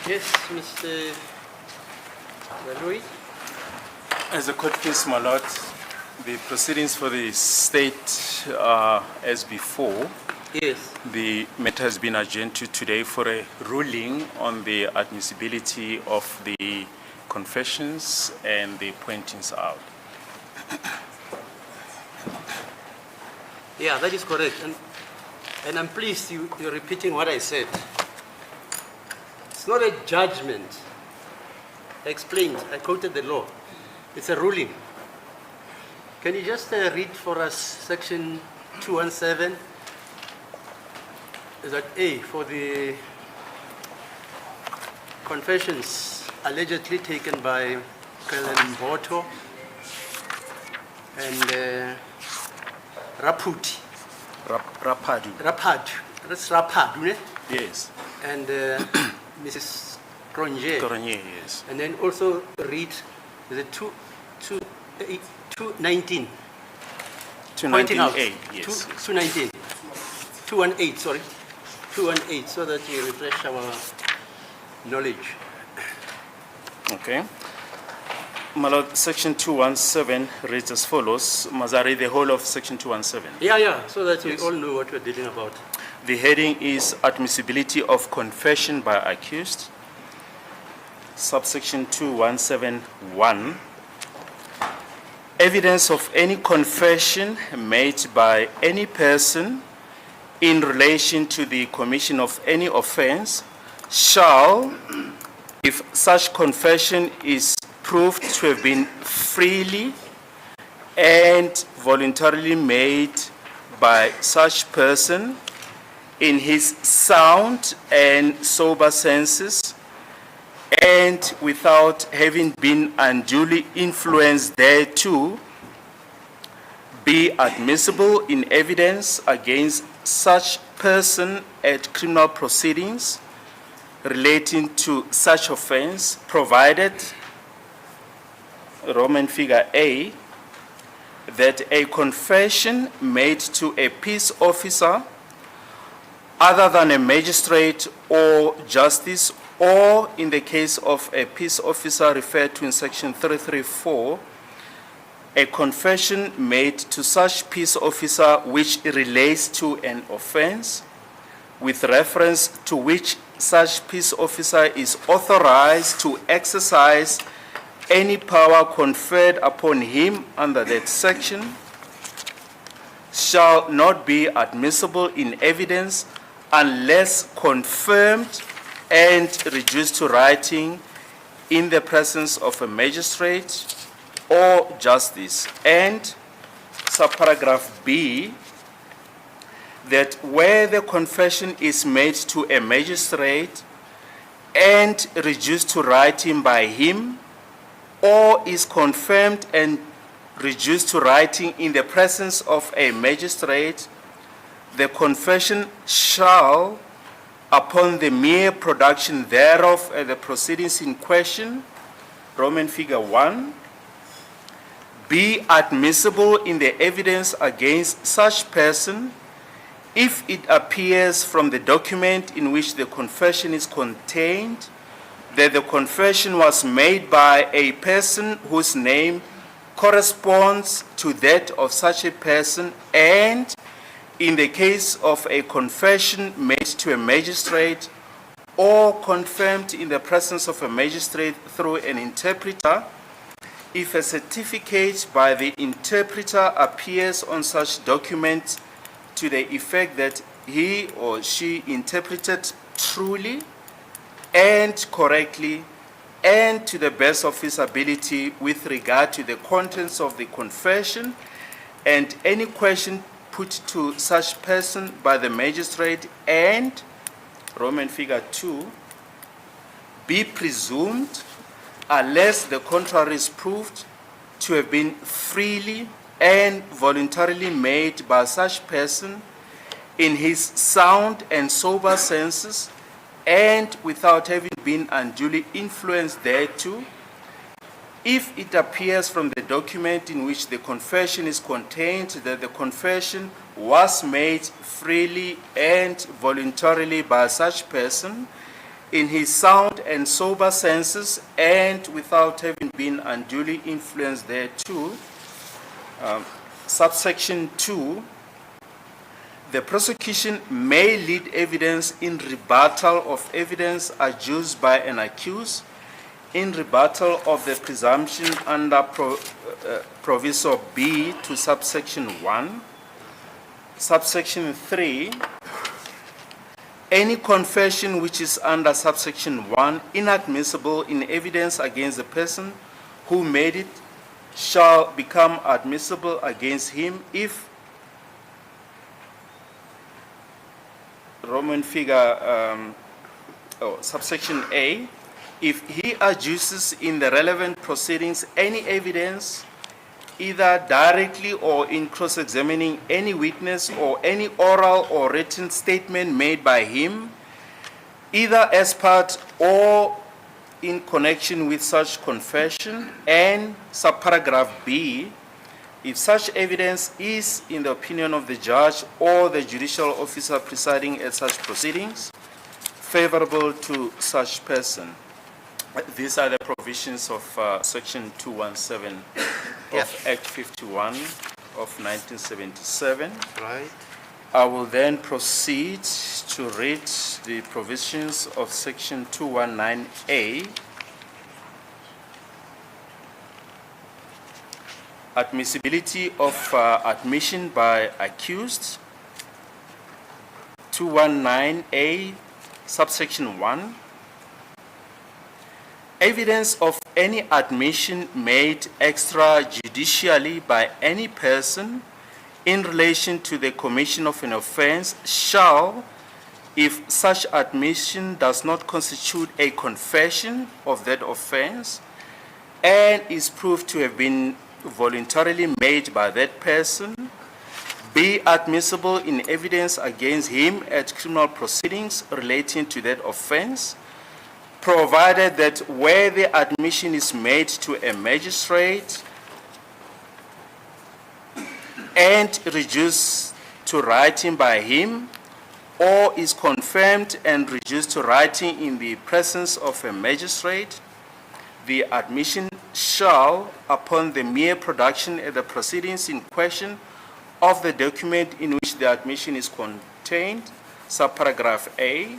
Yes, Mr. Louis. As a court case, my lord, the proceedings for the state are as before. Yes. The matter has been adjourned to today for a ruling on the admissibility of the confessions and the pointings out. Yeah, that is correct. And I'm pleased you're repeating what I said. It's not a judgment. I explained, I quoted the law. It's a ruling. Can you just read for us section 217? Is that A, for the confessions allegedly taken by President Mboto and Raputi. Rapadu. Rapadu. That's Rapadu, ne? Yes. And Mrs. Kronje. Toronye, yes. And then also read the 219. 219A, yes. 219. 218, sorry. 218, so that we refresh our knowledge. Okay. My lord, section 217 reads as follows. Must I read the whole of section 217? Yeah, so that we all know what we're dealing about. The heading is admissibility of confession by accused. Subsection 2171. Evidence of any confession made by any person in relation to the commission of any offense shall, if such confession is proved to have been freely and voluntarily made by such person in his sound and sober senses and without having been unduly influenced thereto, be admissible in evidence against such person at criminal proceedings relating to such offense, provided, Roman figure A, that a confession made to a peace officer other than a magistrate or justice, or in the case of a peace officer referred to in section 334, a confession made to such peace officer which relates to an offense, with reference to which such peace officer is authorized to exercise any power conferred upon him under that section, shall not be admissible in evidence unless confirmed and reduced to writing in the presence of a magistrate or justice. And subparagraph B, that where the confession is made to a magistrate and reduced to writing by him, or is confirmed and reduced to writing in the presence of a magistrate, the confession shall, upon the mere production thereof at the proceedings in question, Roman figure 1, be admissible in the evidence against such person if it appears from the document in which the confession is contained that the confession was made by a person whose name corresponds to that of such a person, and in the case of a confession made to a magistrate or confirmed in the presence of a magistrate through an interpreter, if a certificate by the interpreter appears on such document to the effect that he or she interpreted truly and correctly and to the best of his ability with regard to the contents of the confession, and any question put to such person by the magistrate, and Roman figure 2, be presumed, unless the contrary is proved, to have been freely and voluntarily made by such person in his sound and sober senses and without having been unduly influenced thereto, if it appears from the document in which the confession is contained that the confession was made freely and voluntarily by such person in his sound and sober senses and without having been unduly influenced thereto. Subsection 2, the prosecution may lead evidence in rebuttal of evidence adduced by an accused, in rebuttal of the presumption under proviso B to subsection 1. Subsection 3, any confession which is under subsection 1 inadmissible in evidence against the person who made it shall become admissible against him if Roman figure subsection A, if he adduces in the relevant proceedings any evidence either directly or in cross-examining any witness or any oral or written statement made by him, either as part or in connection with such confession, and subparagraph B, if such evidence is, in the opinion of the judge or the judicial officer presiding at such proceedings, favorable to such person. These are the provisions of Section 217 of Act 51 of 1977. Right. I will then proceed to read the provisions of Section 219A, admissibility of admission by accused. 219A, subsection 1. Evidence of any admission made extrajudicially by any person in relation to the commission of an offense shall, if such admission does not constitute a confession of that offense and is proved to have been voluntarily made by that person, be admissible in evidence against him at criminal proceedings relating to that offense, provided that where the admission is made to a magistrate and reduced to writing by him, or is confirmed and reduced to writing in the presence of a magistrate, the admission shall, upon the mere production at the proceedings in question of the document in which the admission is contained, subparagraph A,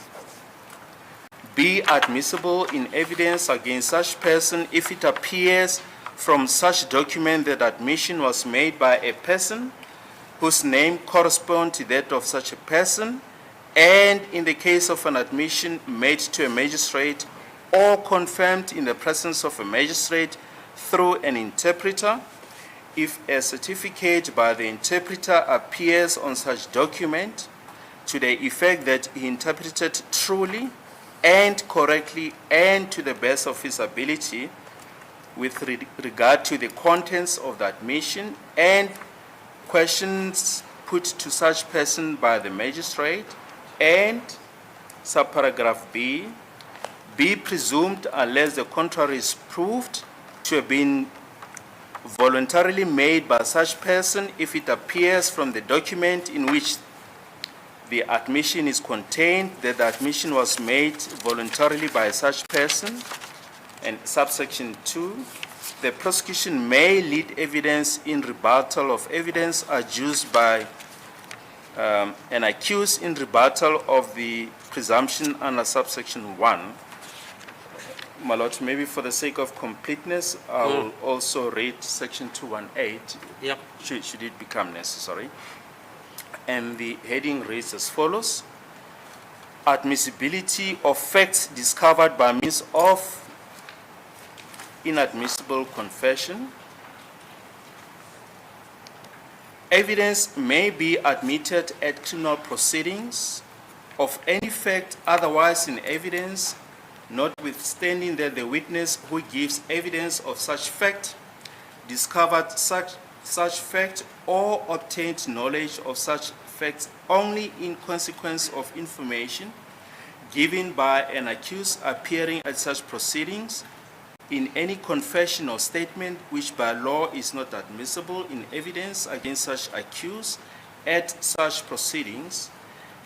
be admissible in evidence against such person if it appears from such document that admission was made by a person whose name corresponds to that of such a person, and in the case of an admission made to a magistrate or confirmed in the presence of a magistrate through an interpreter, if a certificate by the interpreter appears on such document to the effect that he interpreted truly and correctly and to the best of his ability with regard to the contents of the admission, and questions put to such person by the magistrate, and subparagraph B, be presumed unless the contrary is proved to have been voluntarily made by such person if it appears from the document in which the admission is contained that the admission was made voluntarily by such person. And subsection 2, the prosecution may lead evidence in rebuttal of evidence adduced by an accused in rebuttal of the presumption under subsection 1. My Lord, maybe for the sake of completeness, I will also read section 218, Yep. should it become necessary. And the heading reads as follows: admissibility of facts discovered by means of inadmissible confession. Evidence may be admitted at criminal proceedings of any fact otherwise in evidence, notwithstanding that the witness who gives evidence of such fact discovered such fact or obtained knowledge of such facts only in consequence of information given by an accused appearing at such proceedings, in any confession or statement which by law is not admissible in evidence against such accused at such proceedings,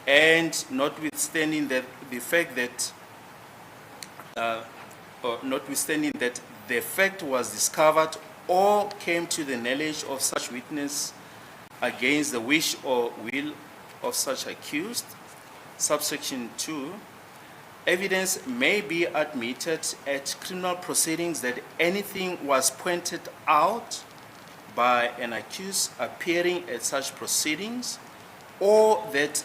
and notwithstanding that the fact that or notwithstanding that the fact was discovered or came to the knowledge of such witness against the wish or will of such accused. Subsection 2, evidence may be admitted at criminal proceedings that anything was pointed out by an accused appearing at such proceedings, or that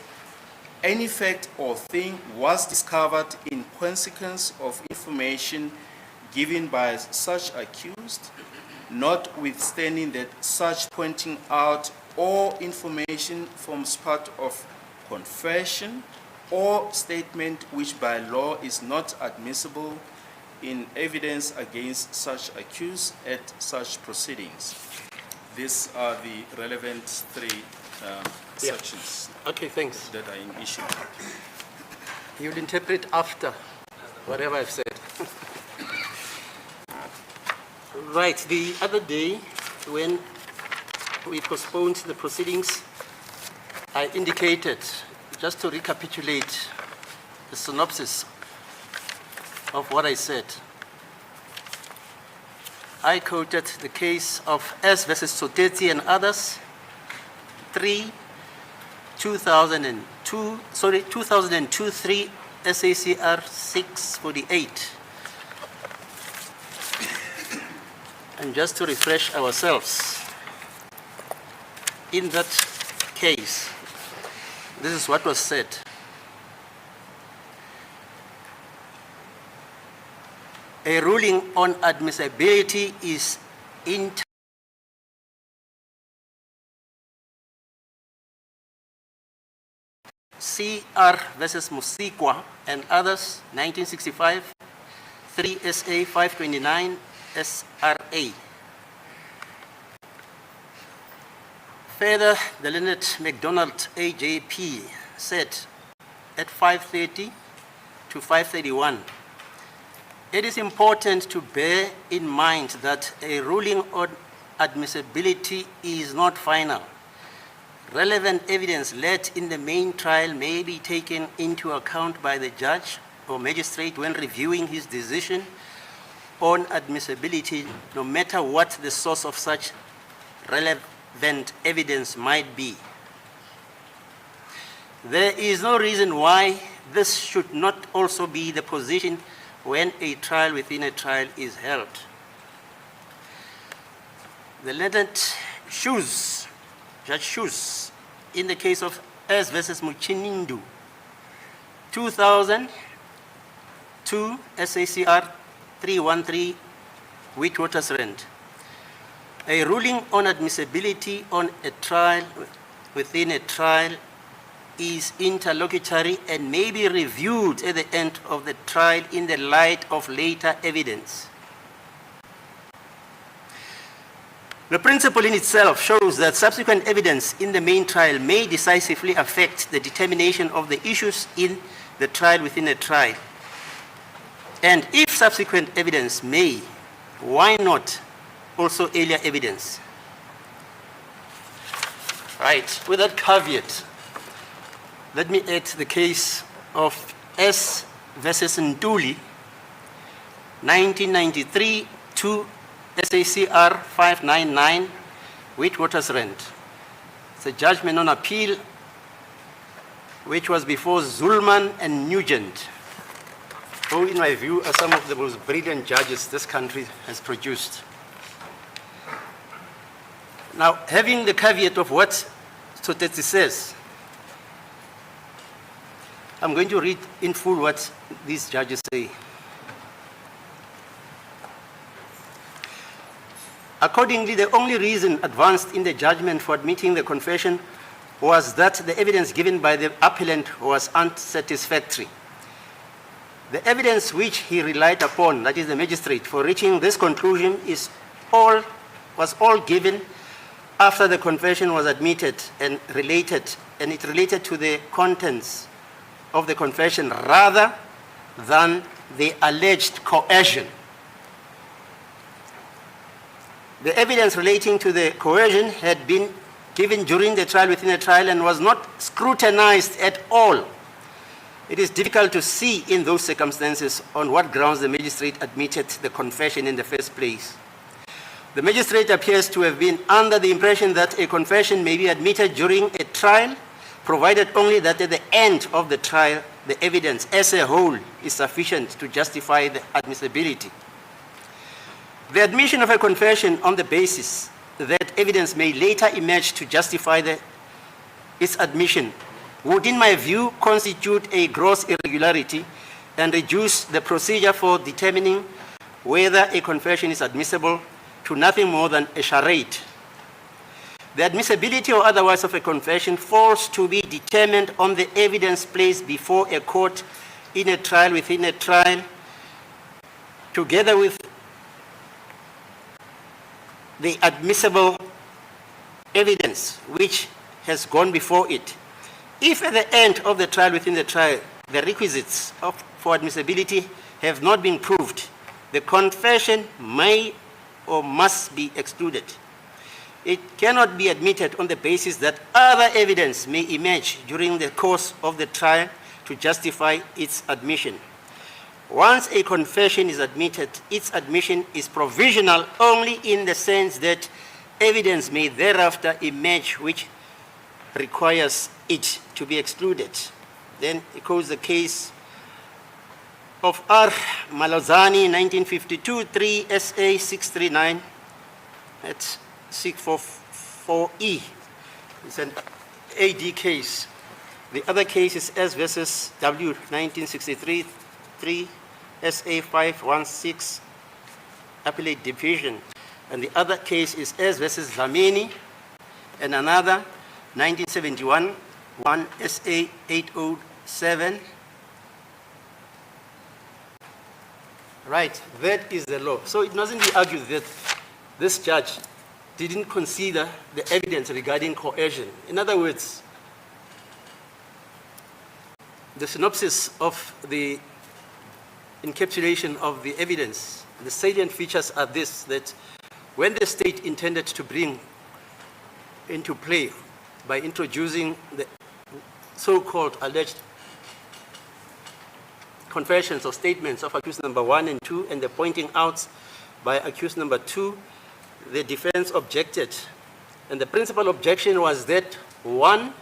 any fact or thing was discovered in consequence of information given by such accused, notwithstanding that such pointing out or information forms part of confession or statement which by law is not admissible in evidence against such accused at such proceedings. These are the relevant three sections Okay, thanks. that are in issue. You'll interpret after whatever I've said. Right, the other day when we postponed the proceedings, I indicated, just to recapitulate the synopsis of what I said. I quoted the case of S versus Sotetsi and others, 2002, 3 SACR 648. And just to refresh ourselves, in that case, this is what was said. A ruling on admissibility is CR versus Musikwa and others, 1965, 3 SA 529 SRA. Further, the Leonard MacDonald AJP said at 5:30 to 5:31, it is important to bear in mind that a ruling on admissibility is not final. Relevant evidence led in the main trial may be taken into account by the judge or magistrate when reviewing his decision on admissibility, no matter what the source of such relevant evidence might be. There is no reason why this should not also be the position when a trial within a trial is held. The Leonard Shoes, Judge Shoes, in the case of S versus Muchinindu, 2002 SACR 313, Witwatersrand. A ruling on admissibility on a trial within a trial is interlocutory and may be reviewed at the end of the trial in the light of later evidence. The principle in itself shows that subsequent evidence in the main trial may decisively affect the determination of the issues in the trial within a trial. And if subsequent evidence may, why not also earlier evidence? Right, with that caveat, let me add the case of S versus Ntuli, 1993 to SACR 599, Witwatersrand. It's a judgment on appeal which was before Zulman and Nugent, who in my view are some of the most brilliant judges this country has produced. Now, having the caveat of what Sotetsi says, I'm going to read in full what these judges say. Accordingly, the only reason advanced in the judgment for admitting the confession was that the evidence given by the appellant was unsatisfactory. The evidence which he relied upon, that is the magistrate, for reaching this conclusion was all given after the confession was admitted and it related to the contents of the confession rather than the alleged coercion. The evidence relating to the coercion had been given during the trial within a trial and was not scrutinized at all It is difficult to see in those circumstances on what grounds the magistrate admitted the confession in the first place. The magistrate appears to have been under the impression that a confession may be admitted during a trial, provided only that at the end of the trial, the evidence as a whole is sufficient to justify the admissibility. The admission of a confession on the basis that evidence may later emerge to justify its admission would, in my view, constitute a gross irregularity and reduce the procedure for determining whether a confession is admissible to nothing more than a charade. The admissibility or otherwise of a confession falls to be determined on the evidence placed before a court in a trial, within a trial, together with the admissible evidence which has gone before it. If at the end of the trial, within the trial, the requisites for admissibility have not been proved, the confession may or must be excluded. It cannot be admitted on the basis that other evidence may emerge during the course of the trial to justify its admission. Once a confession is admitted, its admission is provisional only in the sense that evidence may thereafter emerge which requires it to be excluded. Then it goes the case of R. Malozani, 1952, 3 SA 639, that's 644E. It's an AD case. The other case is S versus W, 1963, 3 SA 516, Appellate Division. And the other case is S versus Zamini, and another 1971, 1 SA 807. Right, that is the law. So it mustn't be argued that this judge didn't consider the evidence regarding coercion. In other words, the synopsis of the encapsulation of the evidence, the salient features are this, that when the state intended to bring into play by introducing the so-called alleged confessions or statements of accused number 1 and 2, and the pointing out by accused number 2, the defense objected. And the principal objection was that, 1,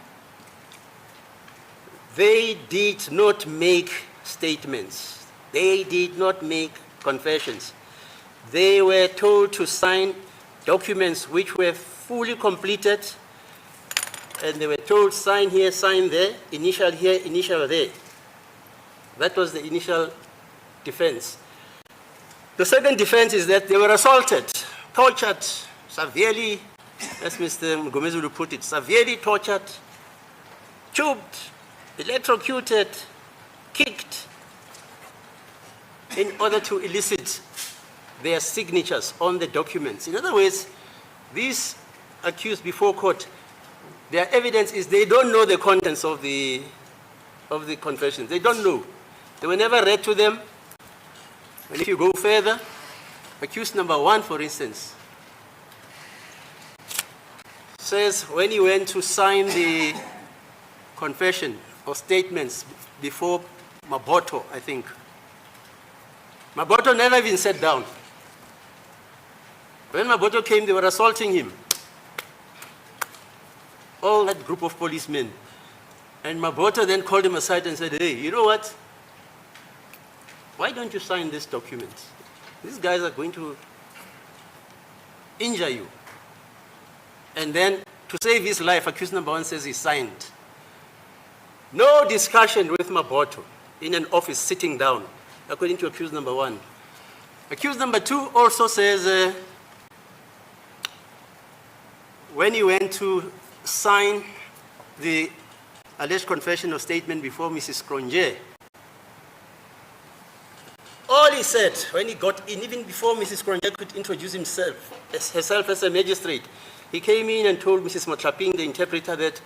they did not make statements. They did not make confessions. They were told to sign documents which were fully completed, and they were told sign here, sign there, initial here, initial there. That was the initial defense. The second defense is that they were assaulted, tortured, severely, as Mr. Mgomezulu put it, severely tortured, tubed, electrocuted, kicked, in order to elicit their signatures on the documents. In other words, these accused before court, their evidence is they don't know the contents of the confessions. They don't know. They were never read to them. And if you go further, accused number 1, for instance, says when he went to sign the confession or statements before Maboto, I think, Maboto never even sat down. When Maboto came, they were assaulting him. All that group of policemen. And Maboto then called him aside and said, hey, you know what? Why don't you sign this document? These guys are going to injure you. And then, to save his life, accused number 1 says he signed. No discussion with Maboto in an office sitting down, according to accused number 1. Accused number 2 also says when he went to sign the alleged confession or statement before Mrs. Kronje, all he said when he got in, even before Mrs. Kronje could introduce herself as a magistrate, he came in and told Mrs. Motlaping, the interpreter, that,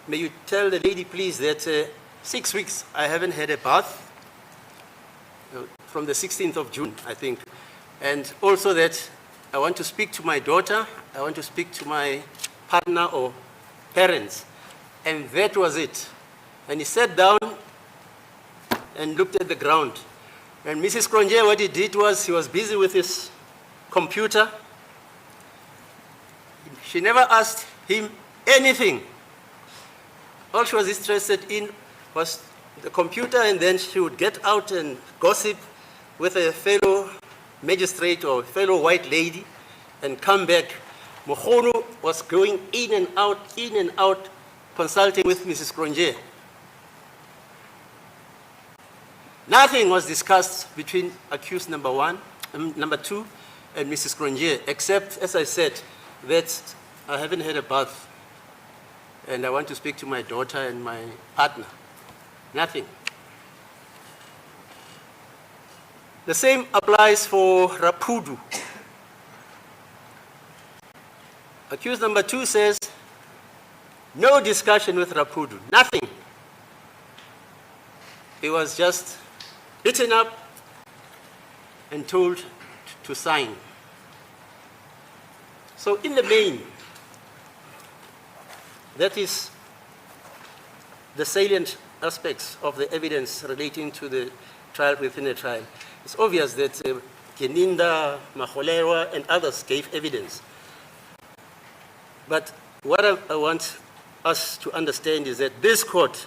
may you tell the lady, please, that 6 weeks I haven't had a bath, from the 16th of June, I think. And also that I want to speak to my daughter, I want to speak to my partner or parents. And that was it. And he sat down and looked at the ground. And Mrs. Kronje, what he did was he was busy with his computer. She never asked him anything. All she was interested in was the computer, and then she would get out and gossip with a fellow magistrate or fellow white lady and come back. Mokgono was going in and out, consulting with Mrs. Kronje. Nothing was discussed between accused number 2, and Mrs. Kronje, except, as I said, that I haven't had a bath and I want to speak to my daughter and my partner. Nothing. The same applies for Rapudu. Accused number 2 says, no discussion with Rapudu, nothing. He was just beaten up and told to sign. So in the main, that is the salient aspects of the evidence relating to the trial within a trial. It's obvious that Keninda, Mokgoatlheng, and others gave evidence. But what I want us to understand is that this court,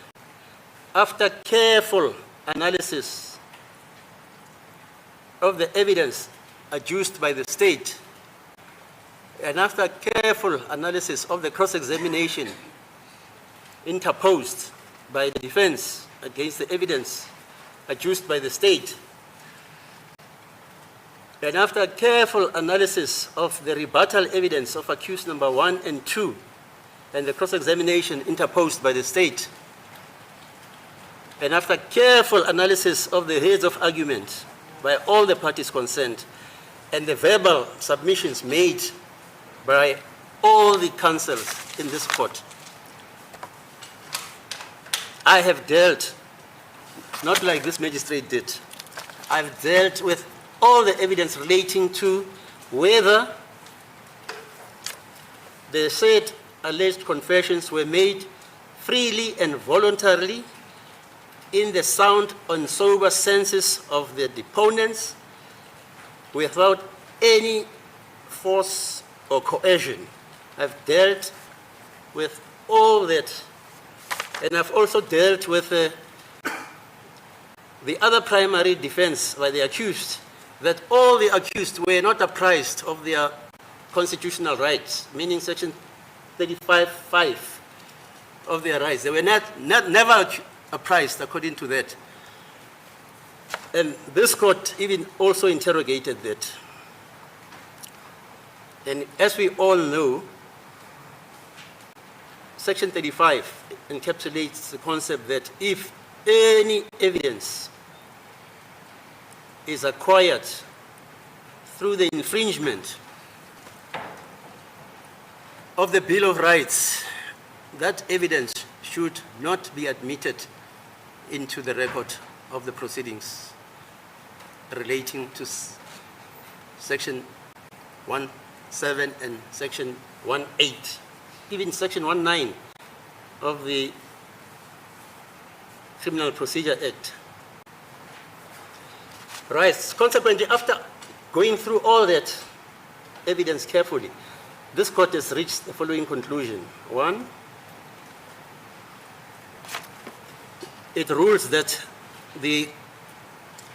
after careful analysis of the evidence adduced by the state, and after careful analysis of the cross-examination interposed by the defense against the evidence adduced by the state, and after careful analysis of the rebuttal evidence of accused number 1 and 2 and the cross-examination interposed by the state, and after careful analysis of the heads of argument by all the parties concerned and the verbal submissions made by all the counsels in this court, I have dealt, not like this magistrate did, I've dealt with all the evidence relating to whether the said alleged confessions were made freely and voluntarily in the sound and sober senses of the deponents without any force or coercion. I've dealt with all that, and I've also dealt with the other primary defense by the accused, that all the accused were not apprised of their constitutional rights, meaning section 35(5) of their rights. They were never apprised according to that. And this court even also interrogated that. And as we all know, section 35 encapsulates the concept that if any evidence is acquired through the infringement of the Bill of Rights, that evidence should not be admitted into the record of the proceedings relating to section 1(7) and section 1(8), even section 1(9) of the Criminal Procedure Act. Right. Consequently, after going through all that evidence carefully, this court has reached the following conclusion. 1, it rules that the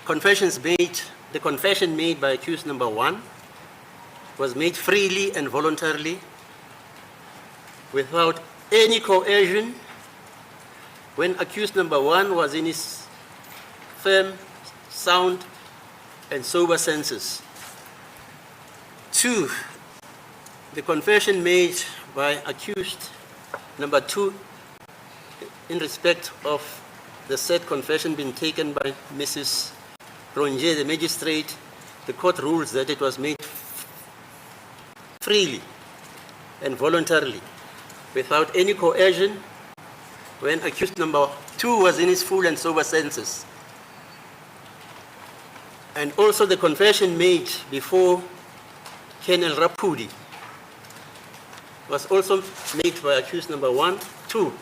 confession made by accused number 1 was made freely and voluntarily without any coercion when accused number 1 was in his firm, sound, and sober senses. 2, the confession made by accused number 2 in respect of the said confession being taken by Mrs. Kronje, the magistrate, the court rules that it was made freely and voluntarily without any coercion when accused number 2 was in his full and sober senses. And also the confession made before Colonel Rapudi was also made by accused number 1, 2.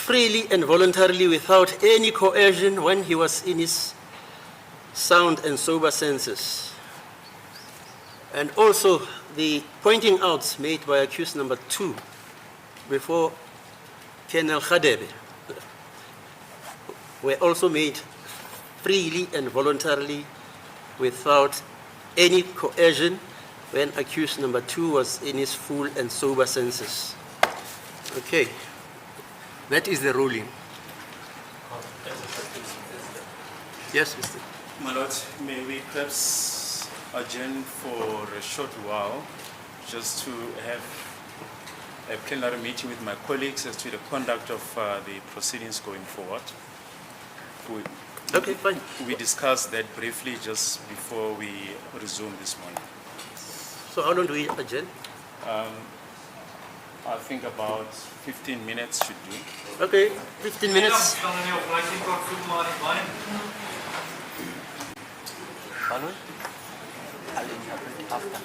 freely and voluntarily without any coercion when he was in his sound and sober senses. And also the pointing outs made by accused number 2 before Colonel Khadebe were also made freely and voluntarily without any coercion when accused number 2 was in his full and sober senses. Okay, that is the ruling. Yes, Mr. My Lord, may we perhaps adjourn for a short while just to have a plenary meeting with my colleagues as to the conduct of the proceedings going forward. Okay, fine. We discussed that briefly just before we resume this morning. So how long do we adjourn? I think about 15 minutes should do. Okay, 15 minutes. I'll interpret after.